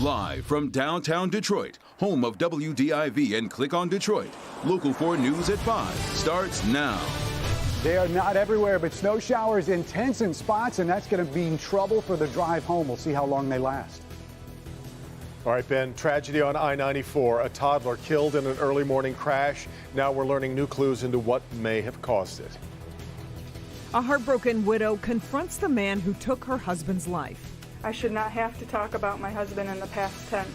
Live from downtown Detroit, home of WDIV and Click on Detroit, Local 4 News at 5 starts now. They are not everywhere, but snow showers intense in spots, and that's going to be trouble for the drive home. We'll see how long they last. All right, Ben, tragedy on I-94. A toddler killed in an early morning crash. Now we're learning new clues into what may have caused it. A heartbroken widow confronts the man who took her husband's life. I should not have to talk about my husband in the past tense.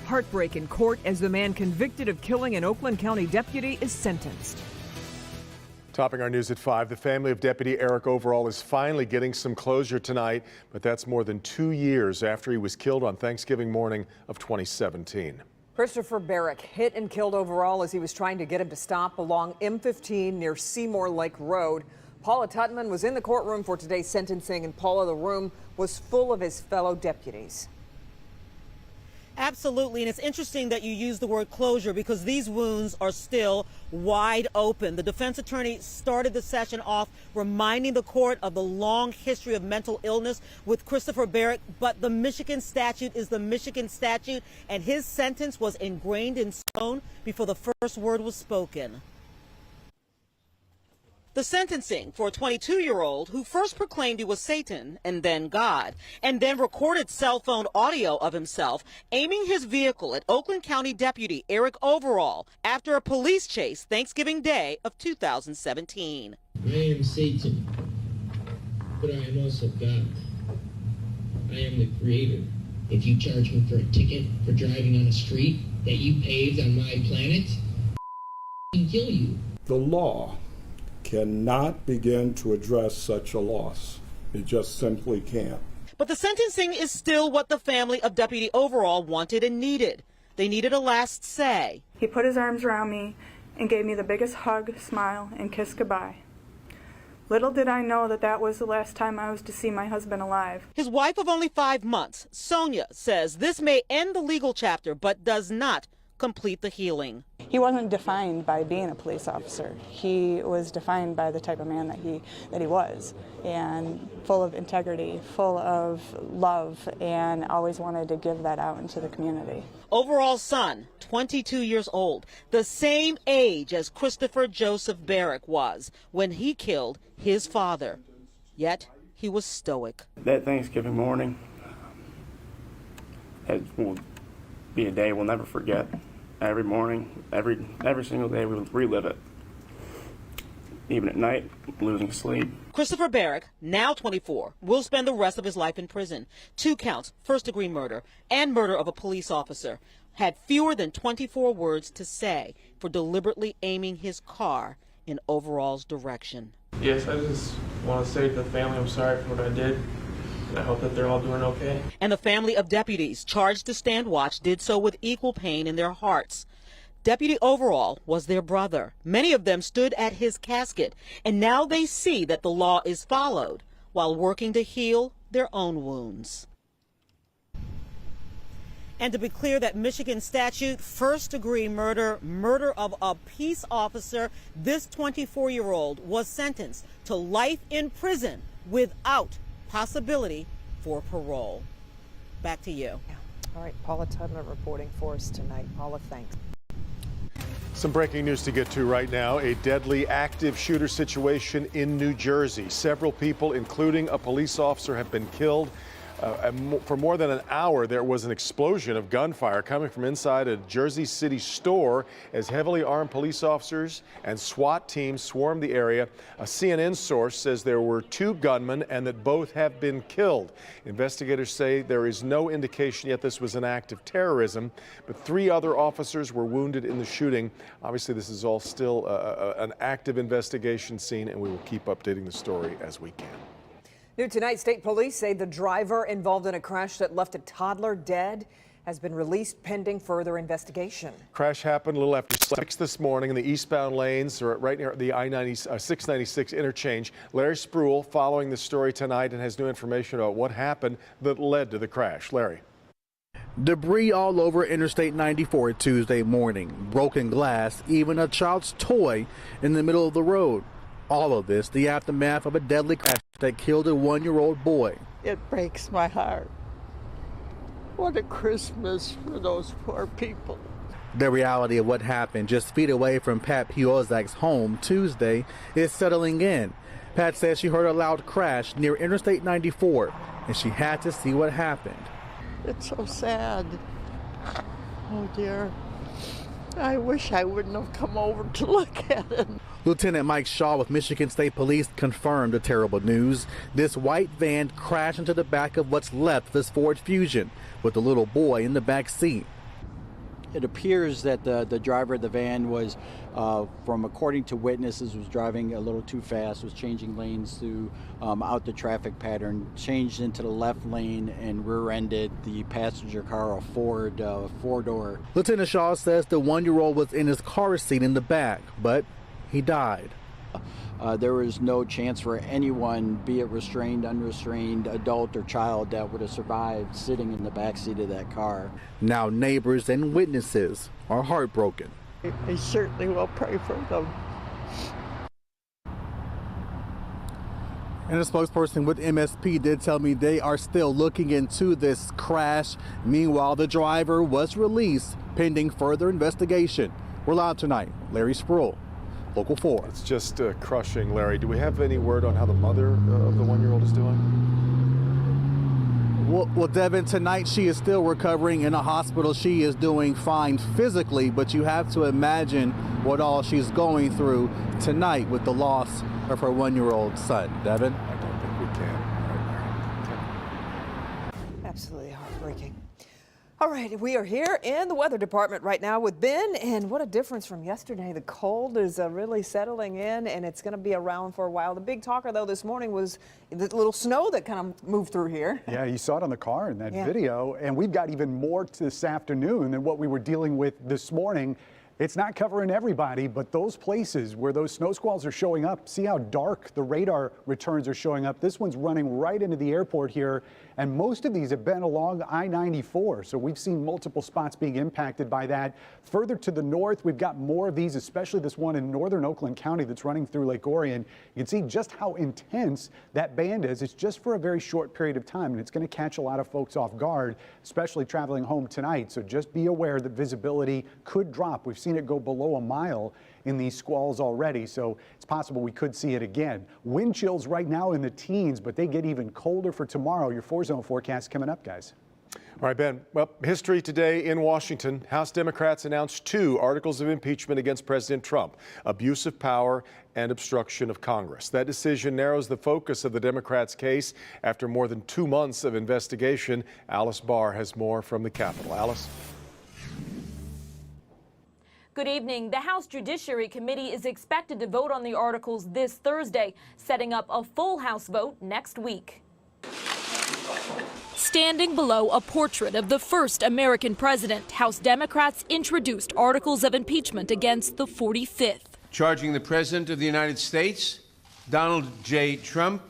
Heartbreak in court as the man convicted of killing an Oakland County deputy is sentenced. Topping our news at 5, the family of Deputy Eric Overall is finally getting some closure tonight, but that's more than 2 years after he was killed on Thanksgiving morning of 2017. Christopher Barrick hit and killed Overall as he was trying to get him to stop along M15 near Seymour Lake Road. Paula Tutman was in the courtroom for today's sentencing, and Paula, the room was full of his fellow deputies. Absolutely, and it's interesting that you use the word closure because these wounds are still wide open. The defense attorney started the session off reminding the court of the long history of mental illness with Christopher Barrick, but the Michigan statute is the Michigan statute, and his sentence was ingrained in stone before the first word was spoken. The sentencing for a 22-year-old who first proclaimed he was Satan and then God, and then recorded cell phone audio of himself aiming his vehicle at Oakland County Deputy Eric Overall after a police chase Thanksgiving Day of 2017. I am Satan, but I am also God. I am the creator. If you charge me for a ticket for driving on a street that you paved on my planet, I can kill you. The law cannot begin to address such a loss. It just simply can't. But the sentencing is still what the family of Deputy Overall wanted and needed. They needed a last say. He put his arms around me and gave me the biggest hug, smile, and kiss goodbye. Little did I know that that was the last time I was to see my husband alive. His wife of only 5 months, Sonia, says this may end the legal chapter, but does not complete the healing. He wasn't defined by being a police officer. He was defined by the type of man that he was, and full of integrity, full of love, and always wanted to give that out into the community. Overall's son, 22 years old, the same age as Christopher Joseph Barrick was when he killed his father. Yet he was stoic. That Thanksgiving morning will be a day we'll never forget. Every morning, every single day, we would relive it. Even at night, losing sleep. Christopher Barrick, now 24, will spend the rest of his life in prison. 2 counts, first-degree murder and murder of a police officer. Had fewer than 24 words to say for deliberately aiming his car in Overall's direction. Yes, I just want to say to the family I'm sorry for what I did. I hope that they're all doing okay. And the family of deputies charged to stand watch did so with equal pain in their hearts. Deputy Overall was their brother. Many of them stood at his casket, and now they see that the law is followed while working to heal their own wounds. And to be clear, that Michigan statute, first-degree murder, murder of a peace officer, this 24-year-old was sentenced to life in prison without possibility for parole. Back to you. All right, Paula Toddler reporting for us tonight. Paula, thanks. Some breaking news to get to right now. A deadly active shooter situation in New Jersey. Several people, including a police officer, have been killed. For more than an hour, there was an explosion of gunfire coming from inside a Jersey City store as heavily armed police officers and SWAT teams swarmed the area. A CNN source says there were 2 gunmen and that both have been killed. Investigators say there is no indication yet this was an act of terrorism, but 3 other officers were wounded in the shooting. Obviously, this is all still an active investigation scene, and we will keep updating the story as we can. New tonight, state police say the driver involved in a crash that left a toddler dead has been released pending further investigation. Crash happened a little after 6 this morning in the eastbound lanes right near the I-696 interchange. Larry Spruill following the story tonight and has new information about what happened that led to the crash. Larry. Debris all over Interstate 94 Tuesday morning. Broken glass, even a child's toy in the middle of the road. All of this, the aftermath of a deadly crash that killed a 1-year-old boy. It breaks my heart. What a Christmas for those poor people. The reality of what happened just feet away from Pat Piozak's home Tuesday is settling in. Pat says she heard a loud crash near Interstate 94, and she had to see what happened. It's so sad. Oh dear. I wish I wouldn't have come over to look at it. Lieutenant Mike Shaw with Michigan State Police confirmed the terrible news. This white van crashed into the back of what's left of his Ford Fusion with the little boy in the back seat. It appears that the driver of the van was, according to witnesses, was driving a little too fast, was changing lanes to out the traffic pattern, changed into the left lane and rear-ended the passenger car, a Ford four-door. Lieutenant Shaw says the one-year-old was in his car seat in the back, but he died. There was no chance for anyone, be it restrained, unrestrained, adult or child, that would have survived sitting in the back seat of that car. Now neighbors and witnesses are heartbroken. I certainly will pray for them. And a spokesperson with MSP did tell me they are still looking into this crash. Meanwhile, the driver was released pending further investigation. We're live tonight. Larry Sproul, Local 4. It's just crushing, Larry. Do we have any word on how the mother of the one-year-old is doing? Well, Devin, tonight she is still recovering in a hospital. She is doing fine physically, but you have to imagine what all she's going through tonight with the loss of her one-year-old son. Devin? I don't think we can. Absolutely heartbreaking. All right, we are here in the weather department right now with Ben, and what a difference from yesterday. The cold is really settling in, and it's going to be around for a while. The big talker, though, this morning was the little snow that kind of moved through here. Yeah, you saw it on the car in that video, and we've got even more this afternoon than what we were dealing with this morning. It's not covering everybody, but those places where those snow squalls are showing up, see how dark the radar returns are showing up. This one's running right into the airport here, and most of these have been along I-94. So we've seen multiple spots being impacted by that. Further to the north, we've got more of these, especially this one in northern Oakland County that's running through Lake Orion. You can see just how intense that band is. It's just for a very short period of time, and it's going to catch a lot of folks off guard, especially traveling home tonight. So just be aware that visibility could drop. We've seen it go below a mile in these squalls already, so it's possible we could see it again. Wind chills right now in the teens, but they get even colder for tomorrow. Your 4-zone forecast coming up, guys. All right, Ben. Well, history today in Washington. House Democrats announced 2 articles of impeachment against President Trump: abuse of power and obstruction of Congress. That decision narrows the focus of the Democrats' case after more than 2 months of investigation. Alice Barr has more from the Capitol. Alice? Good evening. The House Judiciary Committee is expected to vote on the articles this Thursday, setting up a full House vote next week. Standing below a portrait of the first American president, House Democrats introduced articles of impeachment against the 45th. Charging the President of the United States, Donald J. Trump,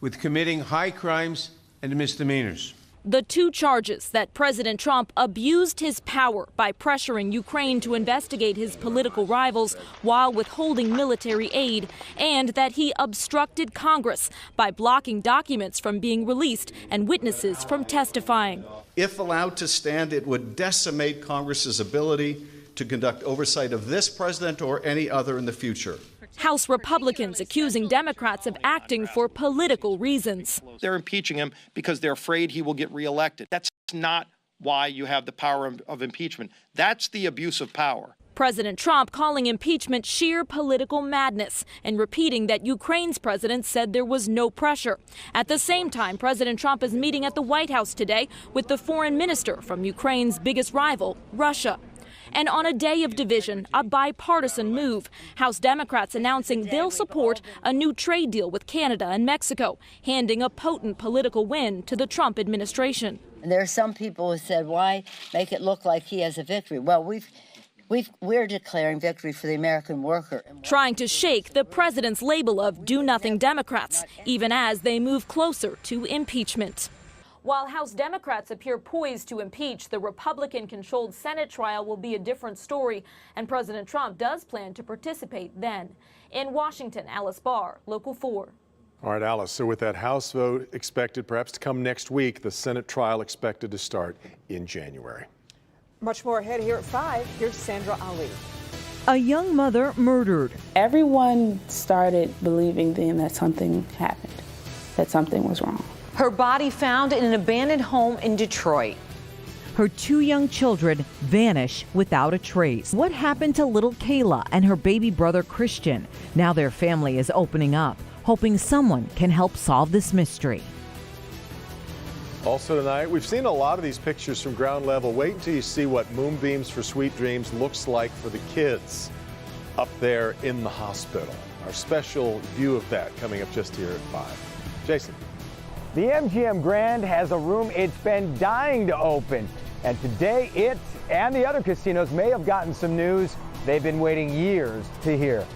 with committing high crimes and misdemeanors. The 2 charges that President Trump abused his power by pressuring Ukraine to investigate his political rivals while withholding military aid, and that he obstructed Congress by blocking documents from being released and witnesses from testifying. If allowed to stand, it would decimate Congress's ability to conduct oversight of this president or any other in the future. House Republicans accusing Democrats of acting for political reasons. They're impeaching him because they're afraid he will get reelected. That's not why you have the power of impeachment. That's the abuse of power. President Trump calling impeachment sheer political madness and repeating that Ukraine's president said there was no pressure. At the same time, President Trump is meeting at the White House today with the foreign minister from Ukraine's biggest rival, Russia. And on a day of division, a bipartisan move, House Democrats announcing they'll support a new trade deal with Canada and Mexico, handing a potent political win to the Trump administration. And there are some people who said, why make it look like he has a victory? Well, we're declaring victory for the American worker. Trying to shake the president's label of do-nothing Democrats, even as they move closer to impeachment. While House Democrats appear poised to impeach, the Republican-controlled Senate trial will be a different story, and President Trump does plan to participate then. In Washington, Alice Barr, Local 4. All right, Alice, so with that House vote expected perhaps to come next week, the Senate trial expected to start in January. Much more ahead here at 5. Here's Sandra Ali. A young mother murdered. Everyone started believing then that something happened, that something was wrong. Her body found in an abandoned home in Detroit. Her 2 young children vanish without a trace. What happened to little Kayla and her baby brother Christian? Now their family is opening up, hoping someone can help solve this mystery. Also tonight, we've seen a lot of these pictures from ground level. Wait until you see what Moonbeams for Sweet Dreams looks like for the kids up there in the hospital. Our special view of that coming up just here at 5. Jason. The MGM Grand has a room it's been dying to open. And today it and the other casinos may have gotten some news they've been waiting years to hear.